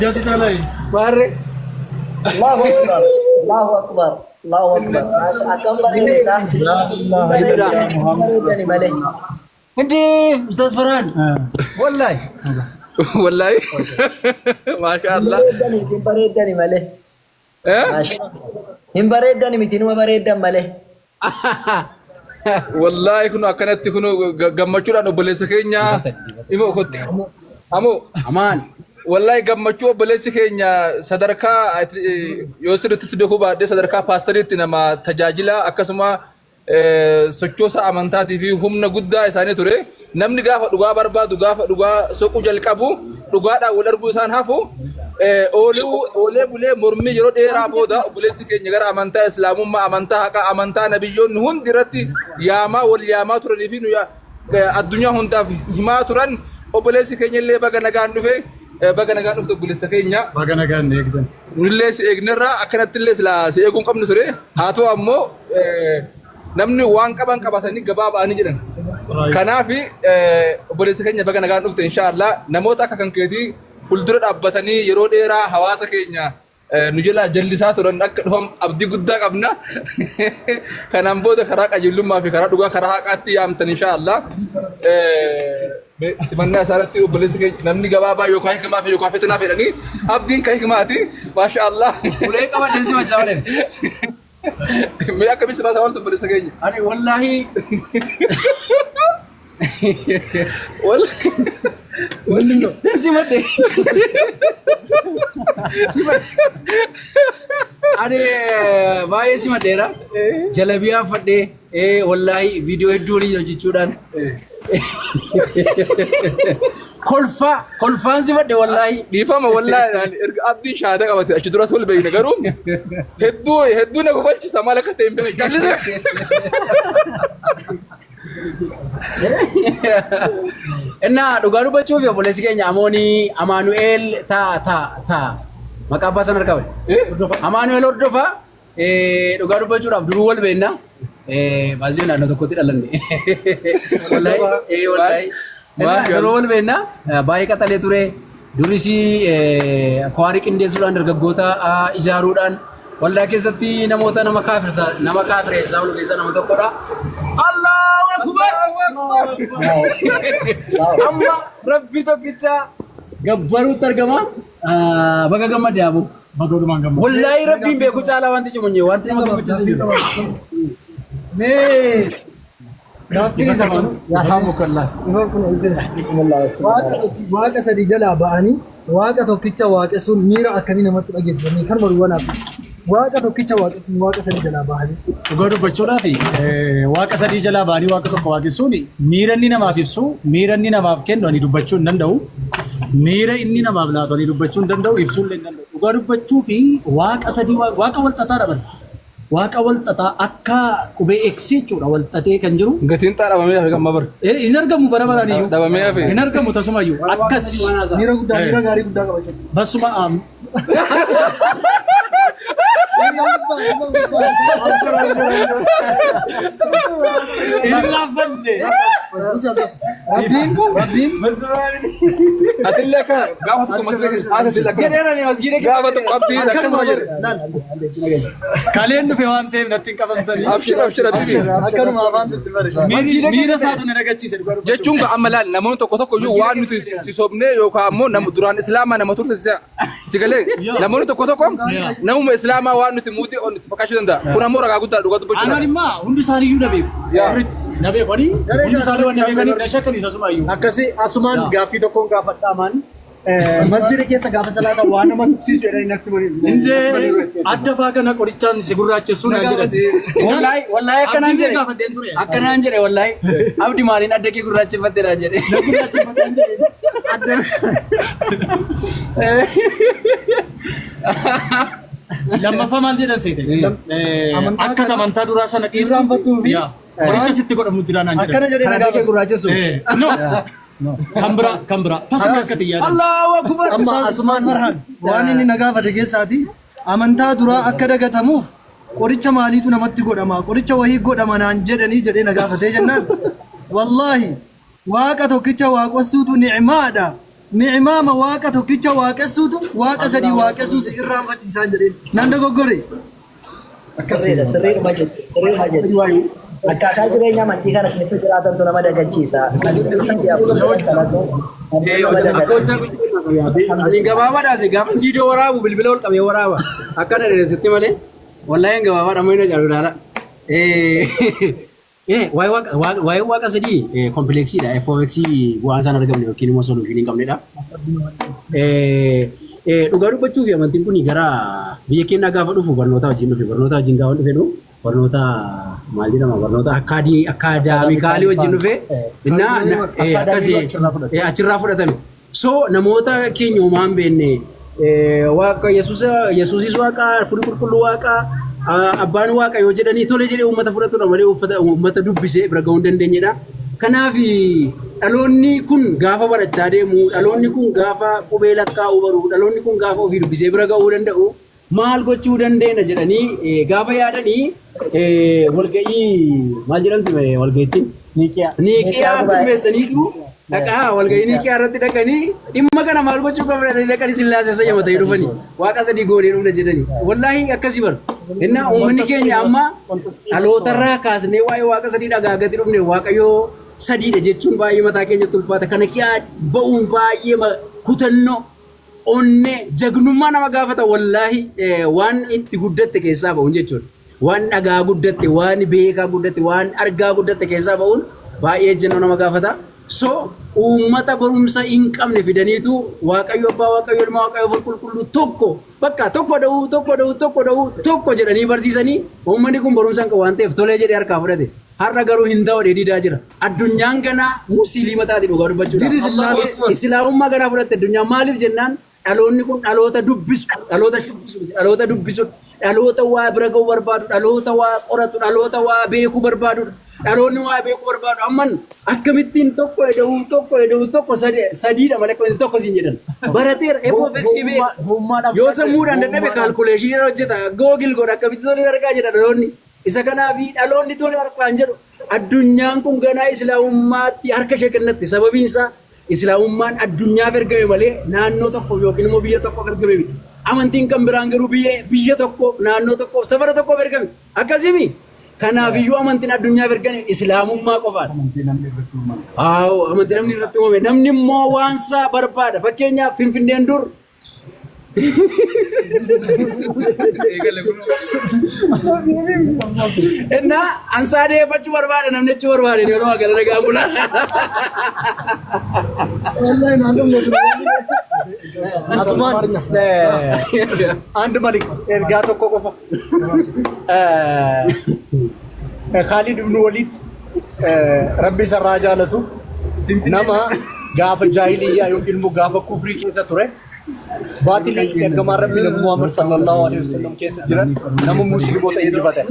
جالس علي Barre. Allahu Akbar. Allahu Akbar. Allahu Akbar. Akan bareeda. لا اله الا الله محمد رسول الله Hindi, Ustaz Farhan. Wallahi. والله ما شاء الله Bareedani malee. Hin bareedani miti numa bareedan malee. والله كنوا أكنت كنوا جمعوا لنا بلس كينيا إمو خد أمو Aman. والله جمعوا بلس كينيا صدركا يوسف تصدقوا بعد صدركا باستريت نما تجاجلا أكسما سوتشوسا أمانتاتي في هم نجدا إساني ترى نمني غاف دوغا بربا دوغا سوكو جلكابو دوغا دا ولرغو سان هافو أولي بولي مرمي يرو ديرا بودا بوليس كينيا غير أمانتا إسلام ما أمانتا هكا أمانتا نبيون هون درتي ياما والياما ترى فينو يا الدنيا هون دافي هما ترى بوليس كينيا اللي بقى نجان دفه بقى نجان دفه بوليس كينيا باغنا كان نيكدن نللي سيغنرا أكنت اللي سلا سيغون قبل سري هاتو أمو namni waan qaban qabatanii gabaa ba'anii jiran kanaafi obboleessa keenya baga nagaan dhufte inshallah namoota akka kan keetii fuuldura dhaabbatanii yeroo dheeraa hawaasa keenya nu jala jallisaa turan akka dhufam abdii guddaa qabna kanaan booda karaa qajeelummaa fi karaa dhugaa karaa haqaatti yaamtan inshallah simannaa isaarratti obboleessa keenya namni gabaa baa yookaan hikmaa fi yookaan fitinaa fedhanii abdiin kan hikmaati maashaallah Ulee qaban si macaaleen. me akka bisa bahasa orang tu boleh sekali. Ani wallahi. Wallahi. Si mate. Si mate. Ani baay'ee si mateera. Jalabiyaa fadhee wallahi viidiyoo hedduu waliin hojjechuudhaan. Kolfaan si fadhe wallahi. Dhiifama wallahi abdiin shahaada qabate achi duras wal beekne garuu hedduu na gogalchisa maal akka ta'e hin beekne jallise. Innaa dhugaa dubbachuuf obboleessi keenya Amaanu'eel taa maqaa abbaa sana argame. Amaanu'eel hordofaa dhugaa dubbachuudhaaf duruu wal beekna. Baay'ee naannoo tokkotti dhalanne. Wallahi. Duruu wal beekna baay'ee qaxalee ture. Duris kwaarii qindeessuudhaan dargaggoota ijaaruudhaan waldaa keessatti namoota nama kaafireessaa ol keessaa nama tokkodha. Allahu Akbar! Amma Rabbi tokkicha gabbaruutti argama. Baga gammadee abu. bagaudumaan gammadu Wallahi Rabbiin beeku caalaa wanti cimunye wanti nama gammachiisu. Mee gaaffii zaman Yarhamukallah. waaqa sadii jalaa ba'anii waaqa tokkicha waaqessuun miira akkamii namatti dhageessisanii kan maruwwanaaf waaqa tokkicha waaqessuun waaqa sadii jalaa ba'anii dhugaa dubbachuudhaaf waaqa sadii jalaa ba'anii waaqa tokko waaqessuun miira inni namaaf ibsu miira inni namaaf kennu ani dubbachuu hin danda'u miira inni namaaf laatu ani dubbachuu hin danda'u ibsuu hin danda'u dhugaa dubbachuu fi waaqa sadii waaqa wal xaxaa dhaban waaqa wal xaxaa akka qubee eegsii jechuudha wal xaxee kan jiru Gatiin taa dhabamee hafe kan mabar. hin argamu bara baraan iyyuu Dhabamee hafe. hin argamu tasumayyuu akkas miira gaarii guddaa qaba jechuudha. basuma hin laafanne Rabbiin Atillee akka gaafa tokko maslee atillee akka Jedheerani masgiida gaafa tokko abdii akkasuma jedhe. kaleen dhufe waan ta'eef natti hin qabatanii Abshir abdii. akkanuma afaan tutti bare. miira isaatu na nagachiise dhugaa dubbachuuf. Jechuun kan amma laal namoonni tokko iyyuu waan nuti si sobnee yookaan ammoo duraan islaamaa nama turte si galee namoonni tokko namuma islaamaa waan nuti muutii on nuti fakkaachuu danda'a. Kun ammoo ragaa guddaa dhugaa dubbachuu Anaan immoo hundi isaanii iyyuu na beeku. Sirriitti na beekanii hundi isaanii waan na beekaniif na shakkanii tasuma iyyuu. Akkasii asumaan gaaffii tokkoon gaafadhaamaan masjida keessa gaafa salaata waan nama tuqsiisu jedhanii natti maniiru. Indee adda faa kana qorichaan si gurraachessu naan jedhate. Wallahi akkanaan jedhe. gaafadheen ture. Akkanaan jedhe wallahi. Abdi maaliin adda kee gurraachefattee dhaan jedhe. Na gurraacheffatan jedhee. Adda. Lammaffaa maal jedhan seete? Akka amantaa duraa sana Irraanfattuu fi qoricha sitti godhamu jira naan jedhan. akkana jedhee Kan na adda kee gaafatu. gurraacheessu. No. Kan biraa tasuma akkati yaada. Allahu Akbar. Amma asumaan marhan waan inni na gaafate keessaati amantaa duraa akka dagatamuuf qoricha maaliitu namatti godhama qoricha wahii godhama naan jedhanii jedhee na gaafatee jennaan wallaahi waaqa tokkicha waaqessuutu ni'maadha mi'imama waaqa tokkicha waaqessuutu waaqa sadii waaqessuus irraanfachiisaa jedheen nan dogoggore. Sirriidhuma jechuudha. Akkaataa jireenya amantii kana keessa jiraatantu nama dagachiisa. Ani gabaabaadhaas gaafa viidiyoo waraabu bilbila ol qabee waraaba. Akkana dheeressitti malee wallaahi gabaabaadha maina caaludhaadha. Waa'ee waaqa sadii kompleksiidha. FOX bu'aan isaan argamne yookiin immoo soluushinii hin qabnedha. Dhugaa dubbachuu fi amantiin kun gara biyya keenyaa gaafa dhufu barnoota wajjin dhufe. Barnoota wajjin gaafa dhufe barnoota maal jedhama barnoota akaadaamikaalii wajjin dhufe akkasii achirraa fudhatame. So namoota keenya uumaan beenne waaqa Yesuusis waaqa furii qulqulluu waaqa abbaan waaqa yoo jedhanii tole jedhee uummata fudhatudha malee uummata dubbisee bira ga'uu hin dandeenyedha. Kanaaf dhaloonni kun gaafa barachaa deemu, dhaloonni kun gaafa qubee lakkaa'uu baru, dhaloonni kun gaafa ofii dubbisee bira ga'uu danda'u maal gochuu dandeenya jedhanii gaafa yaadanii walga'ii maal jedhamti walga'iittiin niiqiyaa qulmeessaniitu dhaqaa walga'ii niiqiyaa irratti dhaqanii dhimma kana maal gochuu qabna dhaqanii sillaasee sayyamatanii dhufanii waaqa sadii goonee dhufna jedhanii wallaahi akkasii bara. Innaa uummanni keenya amma dhalootarraa kaasnee waa'ee waaqa sadii dhagaagatti dhufne waaqayyoo sadiidha jechuun baay'ee mataa keenyatti ulfaata. Kana kiyaa ba'uun baay'ee kutannoo onnee jagnummaa nama gaafata wallaahi waan itti guddatte keessaa ba'uun jechuudha. Waan dhagaa guddatte, waan beekaa guddatte, waan argaa guddatte keessaa ba'uun baay'ee jennoo nama gaafata. So uummata barumsa hin qabne fidaniitu waaqayyo abbaa waaqayyo ilma waaqayyo qulqulluu tokko jedhanii barsiisanii uummanni kun barumsa hin qabu waan ta'eef tolee jedhee harkaa fudhate. Har'a garuu hin ta'u diidaa jira. Addunyaan kana musliima taate dhugaa dubbachuudha. Islaamummaa kana fudhatte addunyaan maaliif jennaan dhaloonni kun dhaloota dubbisu, dhaloota waa bira ga'uu barbaadu, dhaloota waa qoratu, dhaloota waa beekuu barbaadu. Dhaloonni waa beekuu barbaadu amman akkamittiin tokko sadiidha malee tokko siin jedhan. Barateera FOX yoo sammuudhaan dadhabe kaalkuleeshinii hojjeta googil godha akkamitti tole argaa jira dhaloonni. Isa kanaaf dhaloonni tole argaan jedhu addunyaan kun ganaa islaamummaatti harka ishee kennatti sababiin isaa islaamummaan addunyaaf ergame malee naannoo tokko yookiin immoo biyya tokkoof ergame miti. Amantiin kan biraan garuu biyya tokkoof naannoo tokkoof safara tokkoof ergame akkasimi. Kanaaf iyyuu amantiin addunyaaf ergame islaamummaa qofaadha. Amantiin namni irratti uumame namni immoo waan isaa barbaada. Fakkeenyaaf Finfinneen dur innaa ansaa deeffachuu barbaada namni jechuu barbaade yeroo magaalaa nagaa bulaa. Asumaan አንድ መልእክት ኤርጋ tokko qofa Khalid ibn Walid rabbi sarraa jaalatu nama gaafa jaahiliyyaa yookiin immoo gaafa kufrii keessa ture baatilii ergamaa rabbi nabi Muhammad sallallahu alaihi wasallam keessa jiran nama musliimoota injifate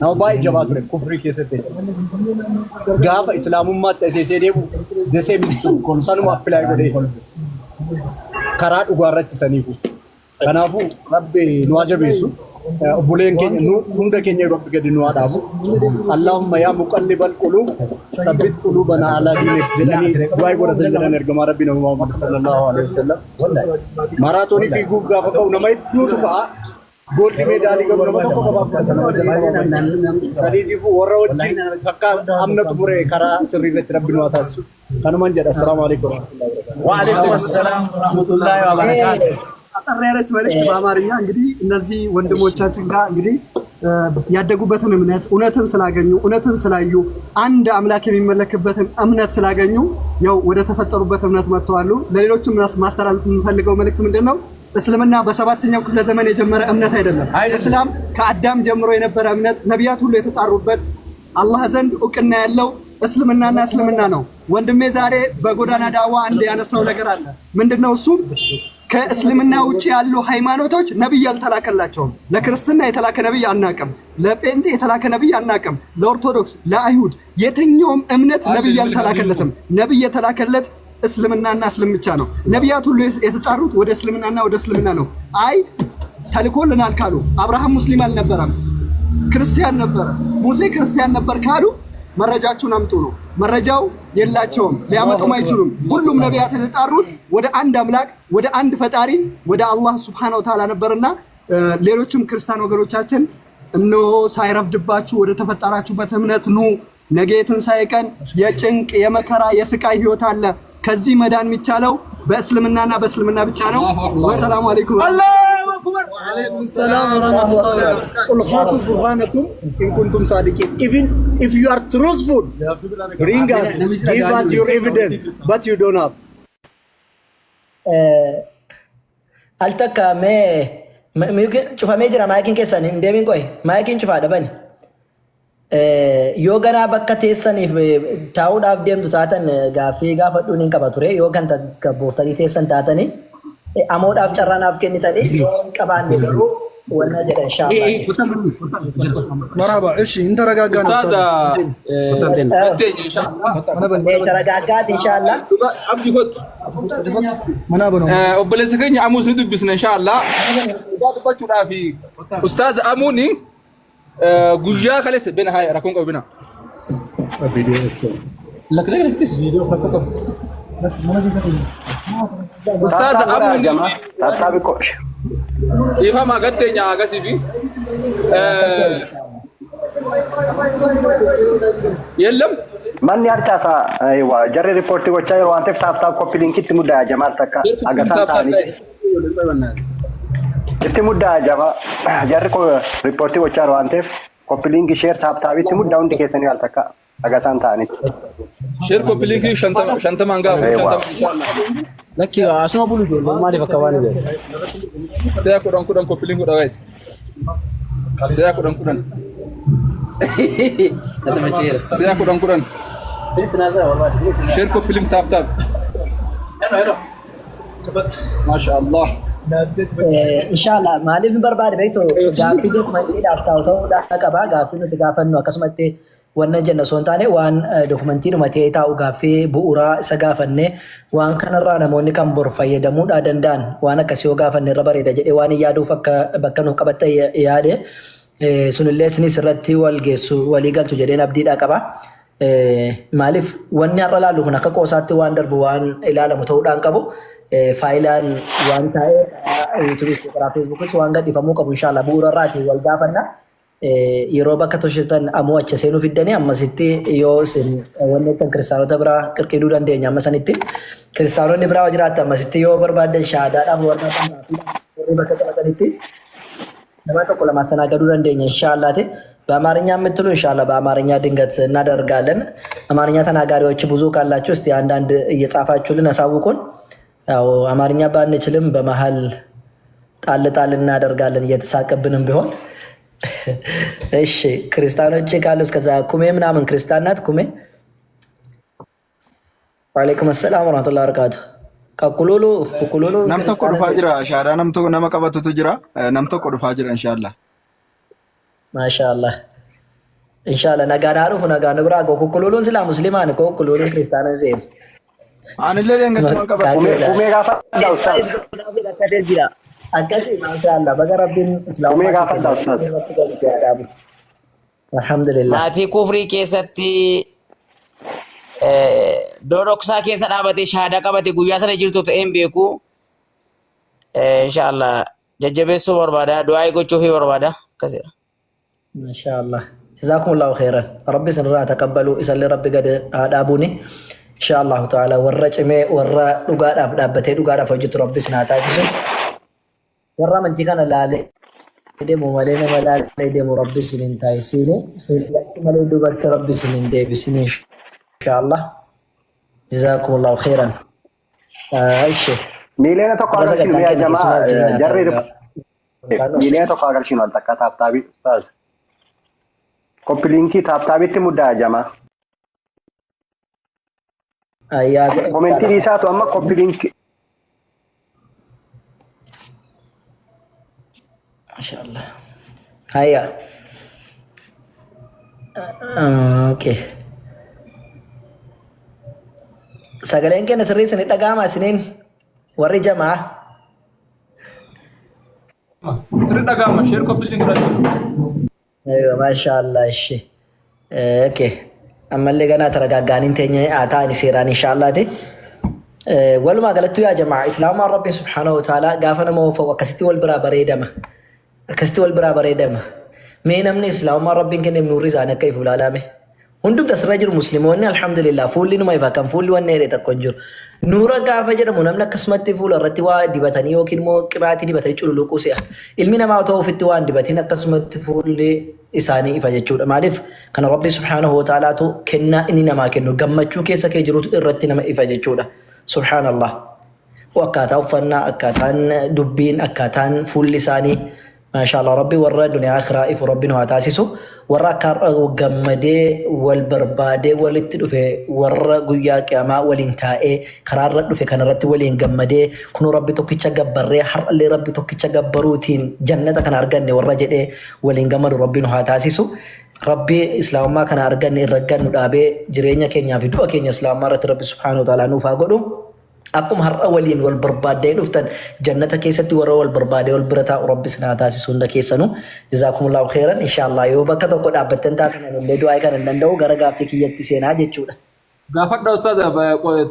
nama baay'ee jabaa ture kufrii keessatti gaafa islaamummaatti aseesee deemu desee mistu sanuma appilaay godhee karaa dhugaa irratti saniifu. Kanaafuu rabbi nu ajabeessu obboleen keenya hunda keenya rabbi gadi nu adaabu. Allahumma yaa muqallibal quluub sabbit quluubana alaa diinik jedhanii du'aa godhatan jedhan ergamaa rabbi nabi Muhammad sallallahu alaihi wasallam. Maraatoonii fiiguuf gaafa ka'u nama hedduutu ka'a. Gooldi meedaalii garuu nama tokko qabaaf sadiitiif warra wajjin takka amna xumure karaa sirrii irratti rabbi nu taasisu. Kanumaan jedha. Assalaamu alaikum ወአለይኩም ሰላም ወራህመቱላሂ ወበረካቱ። አጠራያለች መልእክት በአማርኛ እንግዲህ እነዚህ ወንድሞቻችን ጋር እንግዲህ ያደጉበትን እምነት እውነትን ስላገኙ እውነትን ስላዩ አንድ አምላክ የሚመለክበትን እምነት ስላገኙ ያው ወደ ተፈጠሩበት እምነት መጥተዋል። ለሌሎችም ማስተላለፍ የምፈልገው መልእክት ምንድነው? እስልምና በሰባተኛው ክፍለ ዘመን የጀመረ እምነት አይደለም። እስላም ከአዳም ጀምሮ የነበረ እምነት ነቢያት ሁሉ የተጣሩበት አላህ ዘንድ እውቅና ያለው እስልምናና እስልምና ነው። ወንድሜ ዛሬ በጎዳና ዳዋ አንድ ያነሳው ነገር አለ። ምንድነው እሱ? ከእስልምና ውጪ ያሉ ሃይማኖቶች ነብይ ያልተላከላቸውም። ለክርስትና የተላከ ነብይ አናቀም፣ ለጴንጤ የተላከ ነብይ አናቀም፣ ለኦርቶዶክስ፣ ለአይሁድ የትኛውም እምነት ነብይ ያልተላከለትም። ነብይ የተላከለት እስልምናና እስልም ብቻ ነው። ነብያት ሁሉ የተጣሩት ወደ እስልምናና ወደ እስልምና ነው። አይ ተልኮልናል ካሉ አብርሃም ሙስሊም አልነበረም፣ ክርስቲያን ነበር፣ ሙሴ ክርስቲያን ነበር ካሉ መረጃችሁን አምጡ ነው። መረጃው የላቸውም፣ ሊያመጡም አይችሉም። ሁሉም ነቢያት የተጣሩት ወደ አንድ አምላክ ወደ አንድ ፈጣሪ ወደ አላህ ሱብሓነሁ ወተዓላ ነበርና ሌሎችም ክርስቲያን ወገኖቻችን እነሆ ሳይረፍድባችሁ ወደ ተፈጠራችሁበት እምነት ኑ። ነገ የትንሣኤ ቀን የጭንቅ የመከራ የስቃይ ህይወት አለ። ከዚህ መዳን የሚቻለው በእስልምናና በእስልምና ብቻ ነው። ወሰላሙ አለይኩም وعليكم السلام ورحمة الله وبركاته. قل هاتوا برهانكم إن كنتم صادقين. Even if you are truthful, bring us, give us your evidence, but you don't have. Altaka mungkin cufamee jira maayikiin keessan hin deemin qoy maayikiin cufaadha bani. Yoo ganaa bakka teessaniif taa'uudhaaf deemtu taatan gaaffii gaafadhuun hin qaba ture yoo kan booftanii teessan taatanii amoodhaaf carraanaaf kennitanii yoo hin qabaanne garuu wanna jedha inshaallah. مرحبا ايش انت رجاجان استاذ ተረጋጋት inshaallah. abdi hot منابنو obboleessa keenya amuus ni dubbisna inshaallah. dubbachuudhaaf ustaaz amuuni guyyaa kaleessa bena haa rakkoon qabu bena ustaaz amuuni ifama gatteenya agasiifi የለም manni harcaasa jarri riippoortii gochaa jiru waan ta'eef taaptaap koppii linkiitti muddaa jamaal takka agasaan ta'anii itti muddaa jama jarri riippoortii gochaa jiru waan ta'eef koppii linkii sheer taaptaapitti muddaa hundi keessanii al takka agasaan ta'anii. sheer koppii linkii shantamaan gaafa Lakki asuma bulu ijoollee maaliif akka waan ta'eef. Saya kudhan koppii linkii guys. Saya kudhan. Natti macheera. Saya kudhan. Share koppii link taap. Mashallah. Inshaallah maaliif barbaade beektu gaaffii dokumantiidhaaf ta'uudhaan qaba. Gaaffii nuti gaafannu akkasumatti wannan jenna osoo hin taane waan dokumantiidhuma ta'ee taa'u gaaffii bu'uuraa isa gaafanne waan kanarraa namoonni kan bor fayyadamuudhaa danda'an waan akkasii yoo gaafanne irra bareeda jedhee waan yaaduuf akka bakka nuuf qabatte yaade sunillee isinis irratti wal geessu walii galtu jedheen abdiidhaa qaba. Maaliif wanni har'a laallu kun akka qoosaatti waan darbu waan ilaalamu ta'uudhaan qabu. Faayilaan waan ta'ee yuutuubii karaa feesbuukis waan gadhiifamuu qabu inshaallah bu'uurarraatii wal gaafanna. Yeroo bakka toshitan ammoo acha seenuu fiddanii ammasitti yoo isin wanni ittiin kiristaanota biraa qirqiduu dandeenya amma sanitti kiristaanonni biraa jiraatti ammasitti yoo barbaaddan shahaadaadhaaf warra bakka qabatanitti nama tokko lama አስተናገዱ dandeenya inshaallah. በአማርኛ የምትሉ ኢንሻአላህ በአማርኛ ድንገት እናደርጋለን። አማርኛ ተናጋሪዎች ብዙ ካላችሁ እስቲ አንዳንድ እየጻፋችሁልን አሳውቁን። ያው አማርኛ ባንችልም በመሃል ጣል እናደርጋለን እየተሳቀብንም ቢሆን። እሺ ክርስቲያኖች ካሉ እስከዛ ኩሜ ምናምን ክርስቲያን ናት ኩሜ። ወአለይኩም ሰላም ወራህመቱላሂ ወበረካቱ። ከኩሉሉ nam tokko dhufaa jira shaadaa nam tokko nama qabatutu jira nam tokko dhufaa jira inshallah. ማሻአላህ ኢንሻአላህ ነጋና ሩፍ ነጋና ብራ ኩሉሉን ስላ ሙስሊማን ኩሉሉን ክርስቲያናን ዘይ anillee leengatuma qaba kumee gaafadha ustaaz akkasi maashaallah baga rabbiin islaamaa kumee gaafadha ustaaz alhamdulillah. Maatii kufrii keessatti dodoksaa keessa dhaabatee shahaadaa qabate guyyaa sana jirtu ta'een beeku inshaallah jajjabeessuu barbaada du'aa gochuuf barbaada akkasidha. ማሻአላህ ጀዛኩሙላሁ ኸይረን ረቢ ስንራ ተቀበሉ ኢሰለ ረቢ ገደ አዳቡኒ ኢንሻአላህ ተዓላ ወረ ጭሜ ወረ ዱጋዳፍ ዳበቴ ዱጋዳፍ ወጅት ረቢ ስናታ ሲሱ ወራ መንቲ ከነ ላለ ደሞ ወለነ ወላለ ደሞ ረቢ ስንንታይ ሲኒ መለ ዱጋት ረቢ ስንን ደብስኒ ኢንሻአላህ ጀዛኩሙላሁ ኸይረን። እሺ miileena tokko agarsiinu yaa jamaa jarri miileena tokko agarsiinu al takka taaptaabii ustaaz koppii linkii taaptaabitti muddaa jamaa ayyaa komentii isaatu amma koppii linkii ማሻአላህ ሃያ ኦኬ sagaleen kenna sirrii isin dhaga'ama isiniin warri jamaa sirri dhaga'ama sheer koppii linkii ايوه ما شاء الله الشيء اوكي ammallee ganaa taragaaggaaniin teenya taa'anii seeraan inshaallah. Walumaa galatti yaa jamaa islaamaa rabbi subhaanahu wa ta'ala gaafa nama oofa'u akkasitti wal biraa bareedama. Akkasitti wal biraa bareedama. Mee namni islaamaa rabbiin kenneef nuurri isaanii akka ifu ilaalame. Hundumti asirra jiru musliimoonni alhamdulillah fuulli numa ifa kan fuulli wanne jedhe tokko hin jiru. Nuura gaafa jedhamu namni akkasumatti fuula irratti waa dibatanii yookiin immoo qibaatii dibatanii cululuquu si'a. Ilmi namaa otoo ofitti waan dibatiin akkasumatti fuulli isaanii ifa jechuudha. Maaliif kana rabbi subhaanahu wa ta'alaatu kennaa inni namaa kennu gammachuu keessa kee jirutu irratti nama ifa jechuudha. Subhaanallah. Akkaataa uffannaa, akkaataan dubbiin, akkaataan fuulli isaanii maashaallah rabbi warra duniyaa akhiraa ifu rabbi nu haa taasisu. Warra akka gammadee wal barbaadee walitti dhufe warra guyyaa qiyaamaa waliin taa'ee karaarra dhufe kanarratti waliin gammadee kunoo rabbi tokkicha gabbarree har'allee rabbi tokkicha gabbaruutiin jannata kana arganne warra jedhee waliin gammadu rabbi nu haa taasisu. Rabbi islaamummaa kana arganne irra gannu dhaabee jireenya keenyaa fi du'a keenya islaamummaa irratti rabbi subhaanahu wa ta'aalaa nuuf haa godhu. Akkuma har'a waliin wal barbaadee dhuftan jannata keessatti warra wal barbaadee wal bira taa'u rabbi sinaa taasisu hunda keessanuu jazaakumullahu khairan inshaallah yoo bakka tokko dhaabbattan taatan illee du'aa kan hin danda'u gara gaaffii kiyyatti seenaa jechuudha. Gaafadha ustaaz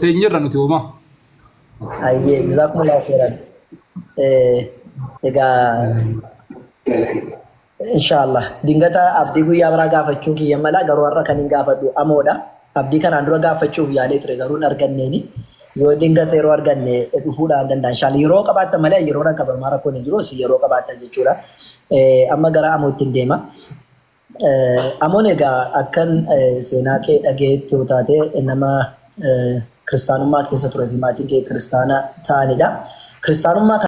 teenyirra nuti hooma. Ayyee jazaakumullahu khairan. Egaa inshaallah dingata abdii guyyaa biraa gaafachuun kiyya mala garuu har'a kan hin gaafadhu amoodha. Abdii kanaan dura gaafachuuf yaalee ture garuu hin arganneeni. Yoo dingata yeroo arganne dhufuudhaan danda'an inshallah yeroo qabaattan malee yeroo qaban mara kun hin jiru si yeroo qabaattan jechuudha. Amma gara amootti hin deema. Amoon egaa akkan seenaa kee dhageetti yoo taate nama kiristaanummaa keessa ture fi maatiin kee kiristaana ta'anidha. Kiristaanummaa